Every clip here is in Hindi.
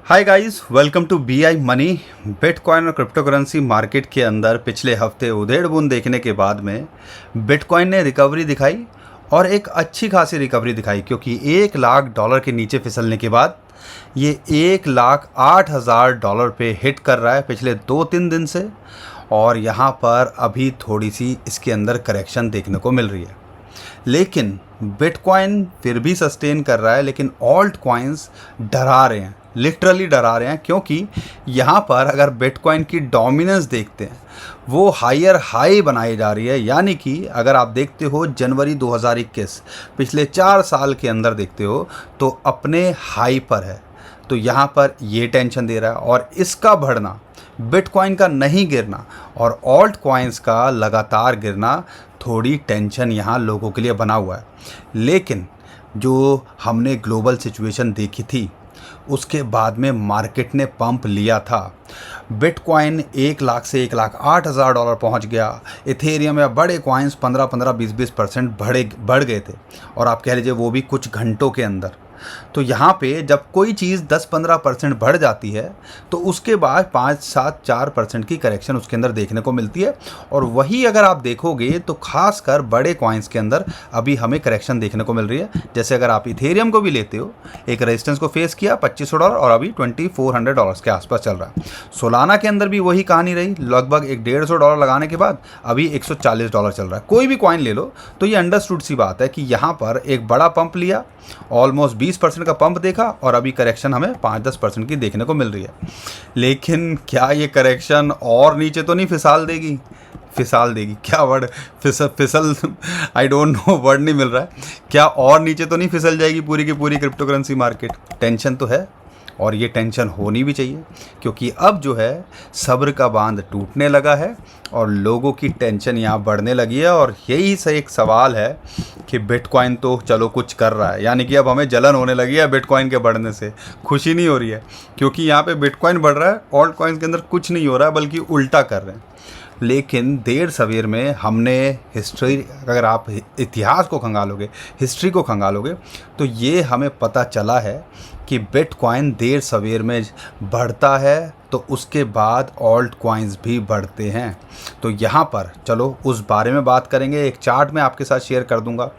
Hi guys, welcome to BI money. Bitcoin और क्रिप्टो करेंसी मार्केट के अंदर पिछले हफ्ते उधेड़ बुन देखने के बाद में बिटकॉइन ने रिकवरी दिखाई और एक अच्छी खासी रिकवरी दिखाई, क्योंकि $1,00,000 के नीचे फिसलने के बाद ये $1,08,000 पे हिट कर रहा है पिछले 2-3 दिन से। और यहाँ पर अभी थोड़ी सी इसके अंदर करेक्शन देखने को मिल रही है, लेकिन बिटकॉइन फिर भी सस्टेन कर रहा है। लेकिन ऑल्ट कॉइन्स डरा रहे हैं, लिटरली डरा रहे हैं, क्योंकि यहाँ पर अगर बिटकॉइन की डोमिनेंस देखते हैं वो हायर हाई बनाई जा रही है। यानी कि अगर आप देखते हो जनवरी 2021 पिछले 4 साल के अंदर देखते हो तो अपने हाई पर है। तो यहाँ पर ये टेंशन दे रहा है, और इसका बढ़ना, बिटकॉइन का नहीं गिरना और ऑल्ट कॉइन्स का लगातार गिरना थोड़ी टेंशन यहाँ लोगों के लिए बना हुआ है। लेकिन जो हमने ग्लोबल सिचुएशन देखी थी उसके बाद में मार्केट ने पंप लिया था। बिटकॉइन 1,00,000 से $1,08,000 पहुंच गया। इथेरियम या बड़े कॉइन्स 15-15, 20-20% बढ़ गए थे, और आप कह लीजिए वो भी कुछ घंटों के अंदर। तो यहाँ पे जब कोई चीज़ 10-15% बढ़ जाती है तो उसके बाद 5-7-4% की करेक्शन उसके अंदर देखने को मिलती है। और वही अगर आप देखोगे तो खासकर बड़े कॉइन्स के अंदर अभी हमें करेक्शन देखने को मिल रही है। जैसे अगर आप इथेरियम को भी लेते हो, एक रेजिस्टेंस को फेस किया $2,500 और अभी $2,400 के आसपास चल रहा है। सोलाना के अंदर भी वही कहानी रही, लगभग $150 लगाने के बाद अभी $140 चल रहा है। कोई भी कॉइन ले लो तो ये अंडरस्टूड सी बात है कि यहाँ पर एक बड़ा पंप लिया, ऑलमोस्ट 20% का पंप देखा, और अभी करेक्शन हमें 5-10% की देखने को मिल रही है। लेकिन क्या ये करेक्शन और नीचे तो नहीं फिसल देगी? क्या वर्ड, फिसल आई डोंट नो, वर्ड नहीं मिल रहा है। क्या और नीचे तो नहीं फिसल जाएगी पूरी की पूरी क्रिप्टो करेंसी मार्केट? टेंशन तो है, और ये टेंशन होनी भी चाहिए, क्योंकि अब जो है सब्र का बांध टूटने लगा है और लोगों की टेंशन यहाँ बढ़ने लगी है। और यही से एक सवाल है कि बिटकॉइन तो चलो कुछ कर रहा है, यानी कि अब हमें जलन होने लगी है बिटकॉइन के बढ़ने से, खुशी नहीं हो रही है, क्योंकि यहाँ पे बिटकॉइन बढ़ रहा है, ऑल्ट कॉइन्स के अंदर कुछ नहीं हो रहा है, बल्कि उल्टा कर रहे हैं। लेकिन देर सवेर में हमने हिस्ट्री, अगर आप इतिहास को खंगालोगे, हिस्ट्री को खंगालोगे, तो ये हमें पता चला है कि बिटकॉइन देर सवेर में बढ़ता है तो उसके बाद ऑल्ट कॉइन्स भी बढ़ते हैं। तो यहाँ पर चलो उस बारे में बात करेंगे। एक चार्ट में आपके साथ शेयर कर दूंगा,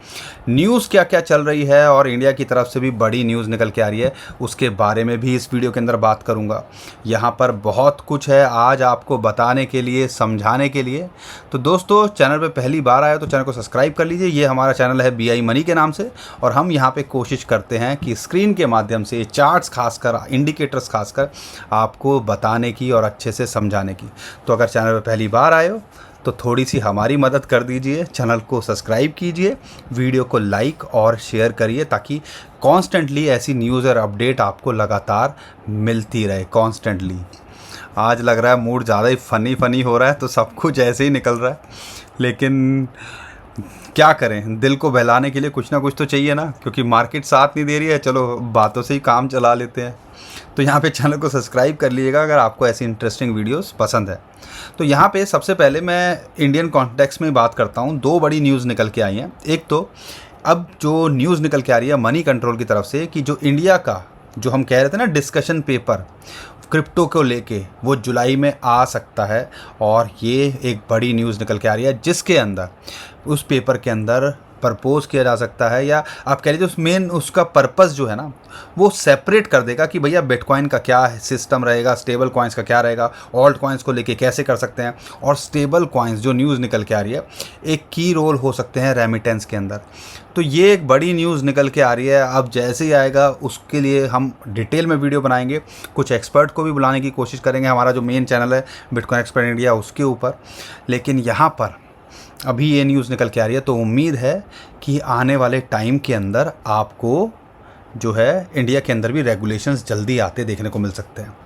न्यूज़ क्या क्या चल रही है, और इंडिया की तरफ से भी बड़ी न्यूज़ निकल के आ रही है, उसके बारे में भी इस वीडियो के अंदर बात करूंगा। यहाँ पर बहुत कुछ है आज आपको बताने के लिए, समझाने के लिए। तो दोस्तों, चैनल पर पहली बार आए तो चैनल को सब्सक्राइब कर लीजिए। ये हमारा चैनल है BI मनी के नाम से, और हम यहाँ पर कोशिश करते हैं कि स्क्रीन के माध्यम से चार्ट्स, खासकर इंडिकेटर्स खासकर आपको बताने की और अच्छे से समझाने की। तो अगर चैनल पर पहली बार आए हो तो थोड़ी सी हमारी मदद कर दीजिए, चैनल को सब्सक्राइब कीजिए, वीडियो को लाइक और शेयर करिए, ताकि कॉन्स्टेंटली ऐसी न्यूज़ और अपडेट आपको लगातार मिलती रहे कॉन्स्टेंटली। आज लग रहा है मूड ज़्यादा ही फ़नी हो रहा है, तो सब कुछ ऐसे ही निकल रहा है, लेकिन क्या करें, दिल को बहलाने के लिए कुछ ना कुछ तो चाहिए ना, क्योंकि मार्केट साथ नहीं दे रही है। चलो बातों से ही काम चला लेते हैं। तो यहाँ पे चैनल को सब्सक्राइब कर लीजिएगा अगर आपको ऐसी इंटरेस्टिंग वीडियोस पसंद है। तो यहाँ पे सबसे पहले मैं इंडियन कॉन्टेक्स्ट में बात करता हूँ। 2 बड़ी न्यूज़ निकल के आई हैं। एक तो अब जो न्यूज़ निकल के आ रही है मनी कंट्रोल की तरफ से, कि जो इंडिया का, जो हम कह रहे थे ना, डिस्कशन पेपर क्रिप्टो को लेके, वो जुलाई में आ सकता है। और ये एक बड़ी न्यूज़ निकल के आ रही है, जिसके अंदर उस पेपर के अंदर प्रपोज किया जा सकता है, या आप कह लीजिए उस मेन उसका पर्पस जो है ना, वो सेपरेट कर देगा कि भैया बिटकॉइन का क्या सिस्टम रहेगा, स्टेबल कॉइन्स का क्या रहेगा, ऑल्ट कॉइन्स को लेके कैसे कर सकते हैं। और स्टेबल कॉइन्स जो न्यूज़ निकल के आ रही है, एक की रोल हो सकते हैं रेमिटेंस के अंदर। तो ये एक बड़ी न्यूज़ निकल के आ रही है। अब जैसे ही आएगा उसके लिए हम डिटेल में वीडियो बनाएंगे, कुछ एक्सपर्ट को भी बुलाने की कोशिश करेंगे, हमारा जो मेन चैनल है बिटकॉइन एक्सपर्ट इंडिया, उसके ऊपर। लेकिन यहाँ पर अभी ये न्यूज़ निकल के आ रही है, तो उम्मीद है कि आने वाले टाइम के अंदर आपको जो है इंडिया के अंदर भी रेगुलेशंस जल्दी आते देखने को मिल सकते हैं।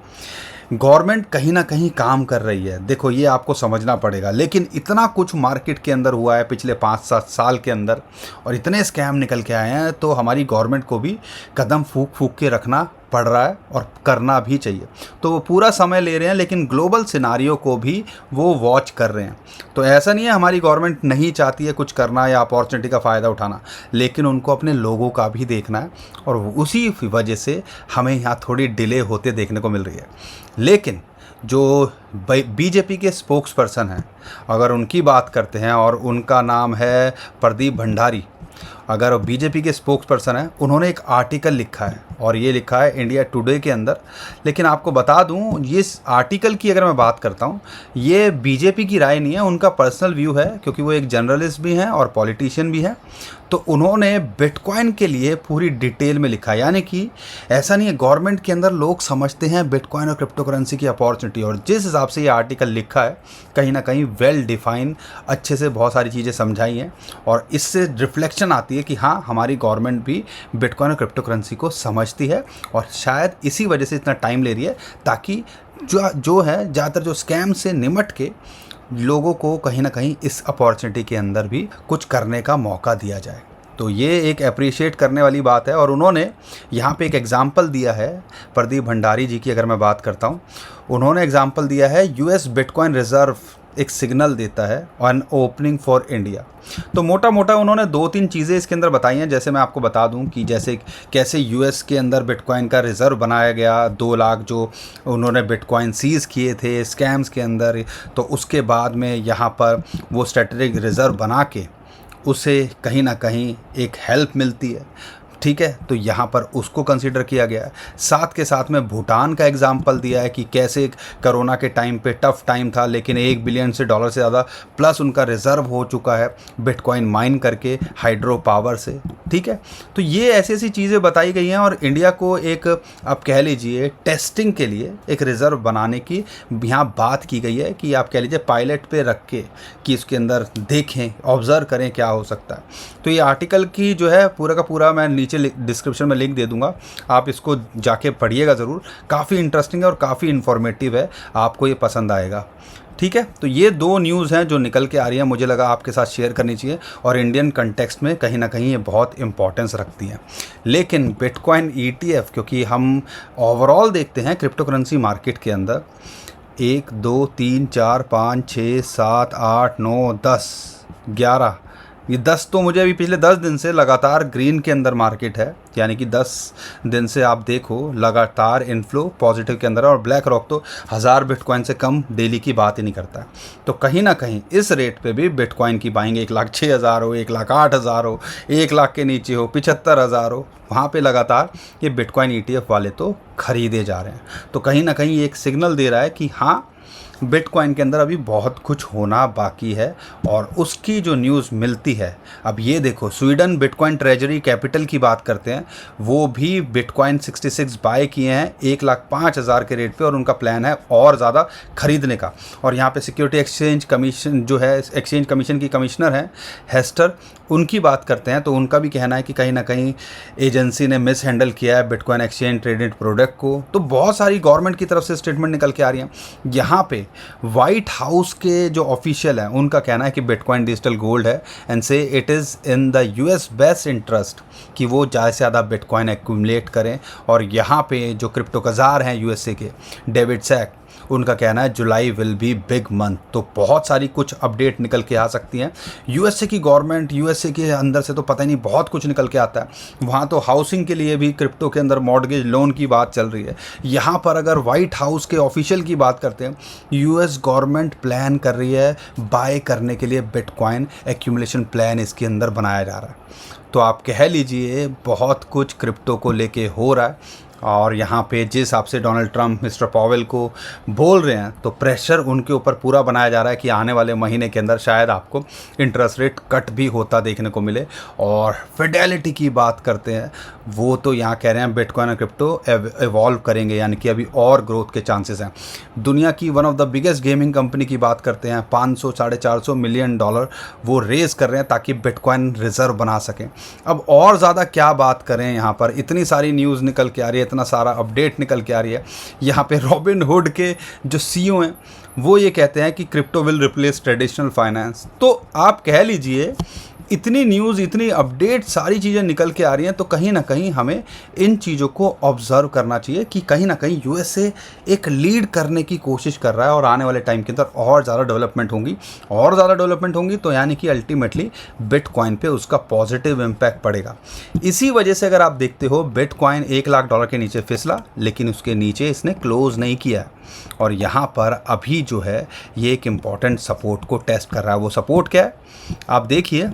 गवर्नमेंट कहीं ना कहीं काम कर रही है, देखो ये आपको समझना पड़ेगा। लेकिन इतना कुछ मार्केट के अंदर हुआ है पिछले 5-7 साल के अंदर, और इतने स्कैम निकल के आए हैं, तो हमारी गवर्नमेंट को भी कदम फूंक के रखना पड़ रहा है और करना भी चाहिए। तो वो पूरा समय ले रहे हैं, लेकिन ग्लोबल सिनारियो को भी वो वॉच कर रहे हैं। तो ऐसा नहीं है हमारी गवर्नमेंट नहीं चाहती है कुछ करना या अपॉर्चुनिटी का फ़ायदा उठाना, लेकिन उनको अपने लोगों का भी देखना है, और उसी वजह से हमें यहाँ थोड़ी डिले होते देखने को मिल रही है। लेकिन जो बीजेपी के स्पोक्स पर्सन हैं, अगर उनकी बात करते हैं, और उनका नाम है प्रदीप भंडारी, अगर बीजेपी के स्पोक्स पर्सन हैं, उन्होंने एक आर्टिकल लिखा है, और ये लिखा है इंडिया टुडे के अंदर। लेकिन आपको बता दूं, ये इस आर्टिकल की अगर मैं बात करता हूं, ये बीजेपी की राय नहीं है, उनका पर्सनल व्यू है, क्योंकि वो एक जर्नलिस्ट भी हैं और पॉलिटिशियन भी हैं। तो उन्होंने बिटकॉइन के लिए पूरी डिटेल में लिखा है। यानी कि ऐसा नहीं है, गवर्नमेंट के अंदर लोग समझते हैं बिटकॉइन और क्रिप्टो करेंसी की अपॉर्चुनिटी, और जिस हिसाब से ये आर्टिकल लिखा है, कहीं ना कहीं वेल डिफाइन, अच्छे से बहुत सारी चीज़ें समझाई हैं, और इससे रिफ्लेक्शन आती है कि हाँ, हमारी गवर्नमेंट भी बिटकॉइन और क्रिप्टो करेंसी को समझती है, और शायद इसी वजह से इतना टाइम ले रही है, ताकि जो है ज़्यादातर जो स्कैम से निमट के लोगों को कहीं ना कहीं इस अपॉर्चुनिटी के अंदर भी कुछ करने का मौका दिया जाए। तो ये एक अप्रिशिएट करने वाली बात है। और उन्होंने यहाँ पे एक एग्ज़ाम्पल दिया है, प्रदीप भंडारी जी की अगर मैं बात करता हूँ, उन्होंने एग्ज़ाम्पल दिया है यूएस बिटकॉइन रिज़र्व एक सिग्नल देता है ऑन ओपनिंग फॉर इंडिया। तो मोटा मोटा उन्होंने 2-3 चीज़ें इसके अंदर बताई हैं। जैसे मैं आपको बता दूं कि जैसे कैसे यूएस के अंदर बिटकॉइन का रिज़र्व बनाया गया, 2 लाख जो उन्होंने बिटकॉइन सीज़ किए थे स्कैम्स के अंदर, तो उसके बाद में यहाँ पर वो स्ट्रेटेजिक रिज़र्व बना के उसे कहीं ना कहीं एक हेल्प मिलती है। ठीक है, तो यहाँ पर उसको कंसीडर किया गया है। साथ के साथ में भूटान का एग्जाम्पल दिया है कि कैसे कोरोना के टाइम पे टफ टाइम था, लेकिन $1 बिलियन से ज़्यादा प्लस उनका रिज़र्व हो चुका है बिटकॉइन माइन करके हाइड्रो पावर से। ठीक है, तो ये ऐसी ऐसी चीज़ें बताई गई हैं, और इंडिया को एक आप कह लीजिए टेस्टिंग के लिए एक रिज़र्व बनाने की यहाँ बात की गई है, कि आप कह लीजिए पायलट पे रख के कि इसके अंदर देखें, ऑब्ज़र्व करें क्या हो सकता है। तो ये आर्टिकल की जो है पूरा का पूरा मैं नीचे डिस्क्रिप्शन में लिंक दे दूंगा, आप इसको जाके पढ़िएगा ज़रूर। काफ़ी इंटरेस्टिंग है और काफ़ी इन्फॉर्मेटिव है, आपको ये पसंद आएगा। ठीक है, तो ये 2 न्यूज़ हैं जो निकल के आ रही हैं, मुझे लगा आपके साथ शेयर करनी चाहिए, और इंडियन कंटेक्स्ट में कहीं ना कहीं ये बहुत इंपॉर्टेंस रखती हैं। लेकिन बिटकॉइन ETF, क्योंकि हम ओवरऑल देखते हैं क्रिप्टो करेंसी मार्केट के अंदर 1 2 3 4 5 6 7 8 9 10 11, ये 10 तो मुझे अभी पिछले 10 दिन से लगातार ग्रीन के अंदर मार्केट है। यानी कि 10 दिन से आप देखो लगातार इनफ्लो पॉजिटिव के अंदर है, और ब्लैक रॉक तो 1000 बिटकॉइन से कम डेली की बात ही नहीं करता है। तो कहीं ना कहीं इस रेट पे भी बिटकॉइन की बाइंग 1,06,000 हो, 1,08,000 हो, 1 लाख के नीचे हो, 75,000 हो, वहाँ पे लगातार ये बिटकॉइन ETF वाले तो खरीदे जा रहे हैं। तो कहीं ना कहीं एक सिग्नल दे रहा है कि हाँ, बिटकॉइन के अंदर अभी बहुत कुछ होना बाकी है, और उसकी जो न्यूज़ मिलती है। अब ये देखो, स्वीडन बिटकॉइन ट्रेजरी कैपिटल की बात करते हैं, वो भी बिटकॉइन 66 बाय किए हैं 1,05,000 के रेट पे, और उनका प्लान है और ज़्यादा खरीदने का। और यहाँ पे सिक्योरिटी एक्सचेंज कमीशन जो है, एक्सचेंज कमीशन की कमिश्नर हैं हेस्टर, उनकी बात करते हैं, तो उनका भी कहना है कि कहीं ना कहीं एजेंसी ने मिस हैंडल किया है बिटकॉइन एक्सचेंज ट्रेडेड प्रोडक्ट को। तो बहुत सारी गवर्नमेंट की तरफ से स्टेटमेंट निकल के आ रही हैं। यहाँ पे वाइट हाउस के जो ऑफिशियल हैं, उनका कहना है कि बिटकॉइन डिजिटल गोल्ड है, एंड से it is in the US best interest कि वो ज़्यादा से ज़्यादा बिटकॉइन एक्यूमुलेट करें। और यहाँ पे जो क्रिप्टो कज़ार हैं USA के, डेविड सैक, उनका कहना है July will be big month. तो बहुत सारी कुछ अपडेट निकल के आ सकती हैं। USA की गवर्नमेंट, USA के अंदर से तो पता ही नहीं, बहुत कुछ निकल के आता है। वहाँ तो हाउसिंग के लिए भी क्रिप्टो के अंदर मॉर्गेज लोन की बात चल रही है। यहाँ पर अगर वाइट हाउस के ऑफिशियल की बात करते हैं, US गवर्नमेंट प्लान कर रही है बाय करने के लिए बिटकॉइन एक्यूमुलेशन प्लान इसके अंदर बनाया जा रहा है। तो आप कह लीजिए बहुत कुछ क्रिप्टो को लेके हो रहा है। और यहाँ पे जिस हिसाब से डोनाल्ड ट्रंप मिस्टर पॉवेल को बोल रहे हैं, तो प्रेशर उनके ऊपर पूरा बनाया जा रहा है कि आने वाले महीने के अंदर शायद आपको इंटरेस्ट रेट कट भी होता देखने को मिले। और फिडेलिटी की बात करते हैं, वो तो यहाँ कह रहे हैं बिटकॉइन और क्रिप्टो एवॉल्व करेंगे, यानी कि अभी और ग्रोथ के चांसेस हैं। दुनिया की one of the biggest gaming company की बात करते हैं, 500-450 मिलियन डॉलर वो रेज़ कर रहे हैं ताकि बिटकॉइन रिज़र्व बना सकें। अब और ज़्यादा क्या बात करें, यहाँ पर इतनी सारी न्यूज़ निकल के आ रही है, इतना सारा अपडेट निकल के आ रही है। यहाँ पे रॉबिन हुड के जो CEO हैं, वो ये कहते हैं कि crypto will replace traditional finance. तो आप कह लीजिए इतनी न्यूज़, इतनी अपडेट, सारी चीज़ें निकल के आ रही हैं, तो कहीं ना कहीं हमें इन चीज़ों को ऑब्ज़र्व करना चाहिए कि कहीं ना कहीं यूएसए एक लीड करने की कोशिश कर रहा है और आने वाले टाइम के अंदर और ज़्यादा डेवलपमेंट होंगी तो यानी कि अल्टीमेटली बिटकॉइन पे उसका पॉजिटिव इम्पैक्ट पड़ेगा। इसी वजह से अगर आप देखते हो बिटकॉइन $1,00,000 के नीचे फिसला, लेकिन उसके नीचे इसने क्लोज नहीं किया और यहाँ पर अभी जो है ये एक इम्पॉर्टेंट सपोर्ट को टेस्ट कर रहा है। वो सपोर्ट क्या है आप देखिए,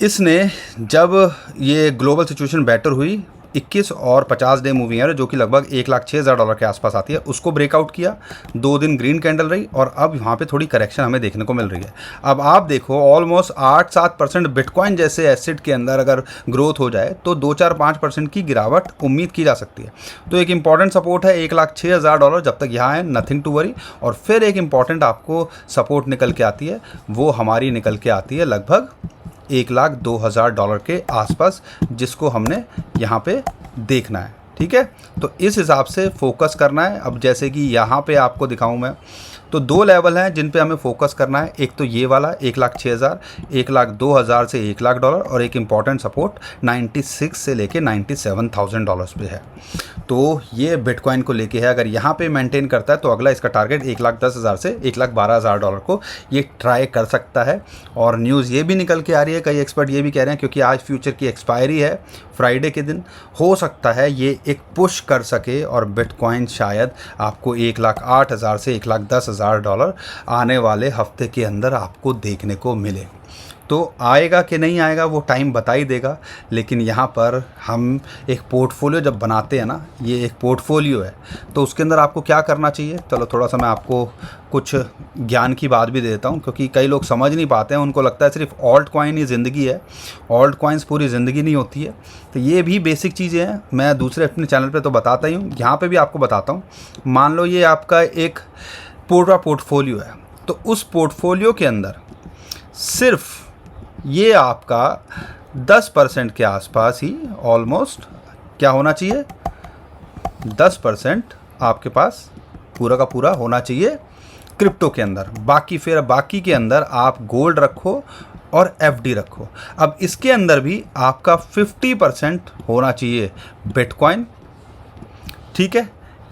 इसने जब ये ग्लोबल सिचुएशन बेटर हुई 21 और 50 डे मूविंग एवरेज जो कि लगभग $1,06,000 के आसपास आती है, उसको ब्रेकआउट किया, 2 दिन ग्रीन कैंडल रही और अब वहाँ पे थोड़ी करेक्शन हमें देखने को मिल रही है। अब आप देखो ऑलमोस्ट 8-7% बिटकॉइन जैसे एसेट के अंदर अगर ग्रोथ हो जाए तो 2-4-5% की गिरावट उम्मीद की जा सकती है। तो एक इंपॉर्टेंट सपोर्ट है $1,06,000, जब तक यहाँ है नथिंग टू वरी। और फिर एक इंपॉर्टेंट आपको सपोर्ट निकल के आती है, वो हमारी निकल के आती है लगभग $1,02,000 के आसपास, जिसको हमने यहाँ पे देखना है। ठीक है, तो इस हिसाब से फोकस करना है। अब जैसे कि यहाँ पे आपको दिखाऊं मैं, तो 2 लेवल हैं जिन पे हमें फोकस करना है। एक तो ये वाला 1,06,000, $1,02,000 से $1,00,000 और एक इम्पॉर्टेंट सपोर्ट 96 से लेके $97,000 पे है। तो ये बिटकॉइन को लेके है, अगर यहाँ पे मेंटेन करता है तो अगला इसका टारगेट $1,10,000 से $1,12,000 को ये ट्राई कर सकता है। और न्यूज़ ये भी निकल के आ रही है, कई एक्सपर्ट ये भी कह रहे हैं क्योंकि आज फ्यूचर की एक्सपायरी है फ्राइडे के दिन, हो सकता है ये एक पुश कर सके और बिटकॉइन शायद आपको $1,08,000 से $1,10,000 आने वाले हफ्ते के अंदर आपको देखने को मिले। तो आएगा कि नहीं आएगा वो टाइम बता ही देगा, लेकिन यहाँ पर हम एक पोर्टफोलियो जब बनाते हैं ना, ये एक पोर्टफोलियो है, तो उसके अंदर आपको क्या करना चाहिए। चलो थोड़ा सा मैं आपको कुछ ज्ञान की बात भी दे देता हूँ, क्योंकि कई लोग समझ नहीं पाते हैं, उनको लगता है सिर्फ ऑल्ट कॉइन ही ज़िंदगी है। ऑल्ट कॉइन्स पूरी ज़िंदगी नहीं होती है। तो ये भी बेसिक चीज़ें हैं, मैं दूसरे अपने चैनल पर तो बताता ही हूँ, यहाँ पर भी आपको बताता हूँ। मान लो ये आपका एक पूरा पोर्टफोलियो है, तो उस पोर्टफोलियो के अंदर सिर्फ ये आपका 10% के आसपास ही ऑलमोस्ट क्या होना चाहिए, 10% आपके पास पूरा का पूरा होना चाहिए क्रिप्टो के अंदर। बाकी फिर बाकी के अंदर आप गोल्ड रखो और एफडी रखो। अब इसके अंदर भी आपका 50% होना चाहिए बिटकॉइन। ठीक है,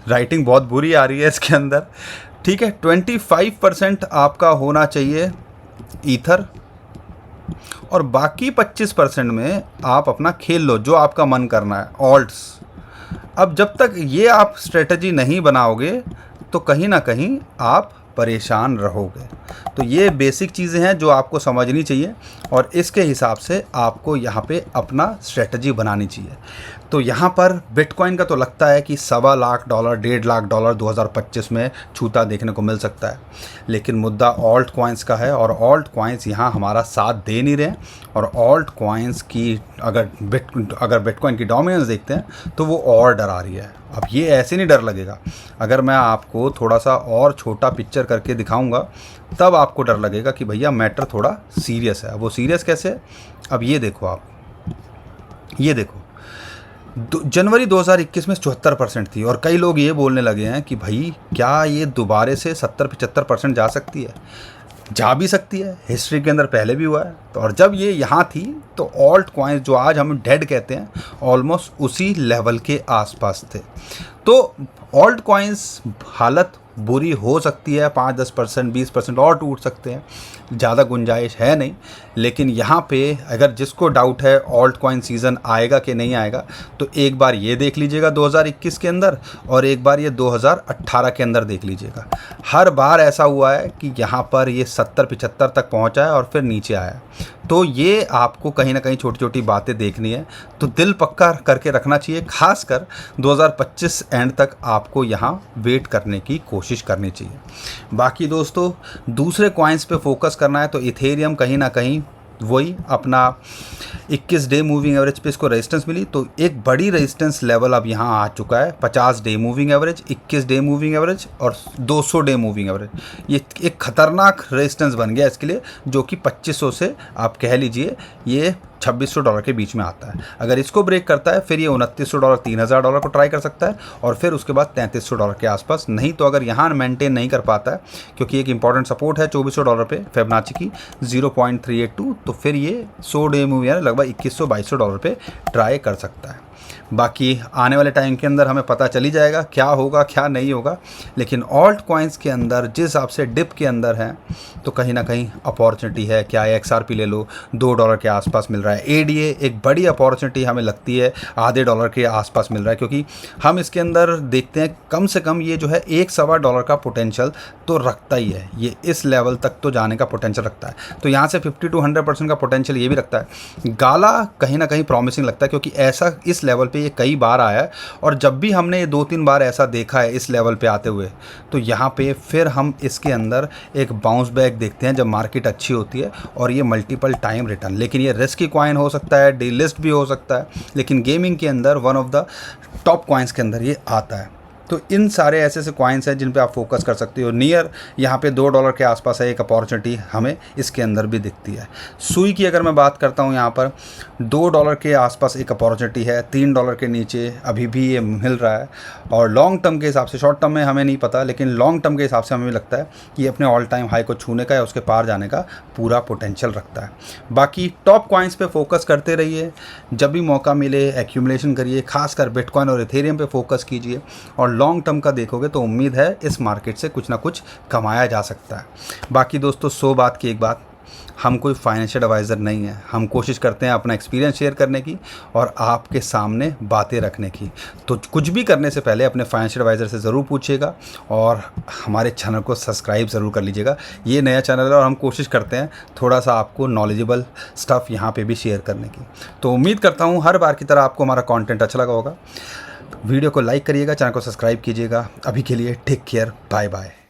राइटिंग बहुत बुरी आ रही है इसके अंदर। ठीक है, 25% आपका होना चाहिए ईथर और बाकी 25% में आप अपना खेल लो, जो आपका मन करना है, ऑल्ट्स। अब जब तक ये आप स्ट्रेटजी नहीं बनाओगे तो कहीं ना कहीं आप परेशान रहोगे। तो ये बेसिक चीज़ें हैं जो आपको समझनी चाहिए और इसके हिसाब से आपको यहाँ पे अपना स्ट्रेटजी बनानी चाहिए। तो यहाँ पर बिटकॉइन का तो लगता है कि $1,25,000 $1,50,000 2025 में छूता देखने को मिल सकता है, लेकिन मुद्दा ऑल्ट कॉइन्स का है और ऑल्ट कॉइन्स यहाँ हमारा साथ दे नहीं रहे। और ऑल्ट कॉइन्स की अगर बिटकॉइन की डोमिनेंस देखते हैं तो वो और डरा रही है। अब ये ऐसे नहीं डर लगेगा, अगर मैं आपको थोड़ा सा और छोटा पिक्चर करके दिखाऊंगा तब आपको डर लगेगा कि भैया मैटर थोड़ा सीरियस है। वो सीरियस कैसे है, अब ये देखो, आप ये देखो, जनवरी 2021 में 74% थी और कई लोग ये बोलने लगे हैं कि भाई क्या ये दोबारे से 70-75% जा सकती है। जा भी सकती है, हिस्ट्री के अंदर पहले भी हुआ है। तो और जब ये यहाँ थी तो ऑल्ट कॉइन्स जो आज हम डेड कहते हैं ऑलमोस्ट उसी लेवल के आसपास थे। तो ऑल्ट कॉइन्स हालत बुरी हो सकती है, 5-10% 20% और टूट सकते हैं, ज़्यादा गुंजाइश है नहीं। लेकिन यहाँ पे अगर जिसको डाउट है ऑल्ट कॉइन सीज़न आएगा कि नहीं आएगा, तो एक बार ये देख लीजिएगा 2021 के अंदर और एक बार ये 2018 के अंदर देख लीजिएगा। हर बार ऐसा हुआ है कि यहाँ पर ये 70-75 तक पहुँचा है और फिर नीचे आया। तो ये आपको कहीं ना कहीं छोटी छोटी बातें देखनी है, तो दिल पक्का करके रखना चाहिए। खासकर 2025 एंड तक आपको यहाँ वेट करने की कोशिश करनी चाहिए। बाकी दोस्तों दूसरे कॉइन्स पे फोकस करना है तो इथेरियम कहीं ना कहीं वही अपना 21 डे मूविंग एवरेज पे इसको रेजिस्टेंस मिली, तो एक बड़ी रेजिस्टेंस लेवल अब यहाँ आ चुका है। 50 day moving average, 21 day moving average और 200 डे मूविंग एवरेज, ये एक ख़तरनाक रेजिस्टेंस बन गया इसके लिए, जो कि 2500 से आप कह लीजिए ये $2600 के बीच में आता है। अगर इसको ब्रेक करता है फिर ये $2900 $3000 को ट्राई कर सकता है और फिर उसके बाद $3300 के आसपास। नहीं तो अगर यहाँ मेंटेन नहीं कर पाता है, क्योंकि एक इंपॉर्टेंट सपोर्ट है $2400 पे फिबोनाची की 0.382, तो फिर ये 100 डे मूवी है लगभग $2100-2200 पे ट्राई कर सकता है। बाकी आने वाले टाइम के अंदर हमें पता चली जाएगा क्या होगा क्या नहीं होगा, लेकिन ऑल्ट कॉइन्स के अंदर जिस हिसाब से डिप के अंदर है तो कहीं ना कहीं अपॉर्चुनिटी है। क्या है, XRP ले लो, $2 के आसपास मिल रहा है। ADA एक बड़ी अपॉर्चुनिटी हमें लगती है, आधे डॉलर के आसपास मिल रहा है, क्योंकि हम इसके अंदर देखते हैं कम से कम ये जो है $1.25 का पोटेंशियल तो रखता ही है। ये इस लेवल तक तो जाने का पोटेंशियल रखता है, तो यहाँ से 50 to 100% का पोटेंशियल ये भी रखता है। गाला कहीं ना कहीं प्रॉमिसिंग लगता है, क्योंकि ऐसा इस लेवल पे ये कई बार आया है, और जब भी हमने ये 2-3 बार ऐसा देखा है इस लेवल पे आते हुए, तो यहाँ पे फिर हम इसके अंदर एक बाउंस बैक देखते हैं जब मार्केट अच्छी होती है और ये मल्टीपल टाइम रिटर्न। लेकिन ये रिस्की कॉइन हो सकता है, डीलिस्ट भी हो सकता है, लेकिन गेमिंग के अंदर one of the top coins के अंदर ये आता है। तो इन सारे ऐसे ऐसे कॉइन्स हैं जिन पे आप फोकस कर सकते हो। नियर यहाँ पे $2 के आसपास है, एक अपॉर्चुनिटी हमें इसके अंदर भी दिखती है। सुई की अगर मैं बात करता हूँ, यहाँ पर $2 के आसपास एक अपॉर्चुनिटी है, $3 के नीचे अभी भी ये मिल रहा है। और लॉन्ग टर्म के हिसाब से, शॉर्ट टर्म में हमें नहीं पता, लेकिन लॉन्ग टर्म के हिसाब से हमें लगता है कि ये अपने ऑल टाइम हाई को छूने का या उसके पार जाने का पूरा पोटेंशियल रखता है। बाकी टॉप कॉइन्स पे फोकस करते रहिए, जब भी मौका मिले एक्यूमुलेशन करिए, खासकर बिटकॉइन और इथेरियम पे फोकस कीजिए, और लॉन्ग टर्म का देखोगे तो उम्मीद है इस मार्केट से कुछ ना कुछ कमाया जा सकता है। बाकी दोस्तों, 100 बात की एक बात, हम कोई फाइनेंशियल एडवाइज़र नहीं है। हम कोशिश करते हैं अपना एक्सपीरियंस शेयर करने की और आपके सामने बातें रखने की। तो कुछ भी करने से पहले अपने फाइनेंशियल एडवाइज़र से ज़रूर पूछिएगा और हमारे चैनल को सब्सक्राइब ज़रूर कर लीजिएगा। ये नया चैनल है और हम कोशिश करते हैं थोड़ा सा आपको नॉलेजेबल स्टफ़ यहाँ पे भी शेयर करने की। तो उम्मीद करता हूँ हर बार की तरह आपको हमारा कॉन्टेंट अच्छा लगा होगा। वीडियो को लाइक करिएगा, चैनल को सब्सक्राइब कीजिएगा। अभी के लिए टेक केयर, बाय बाय।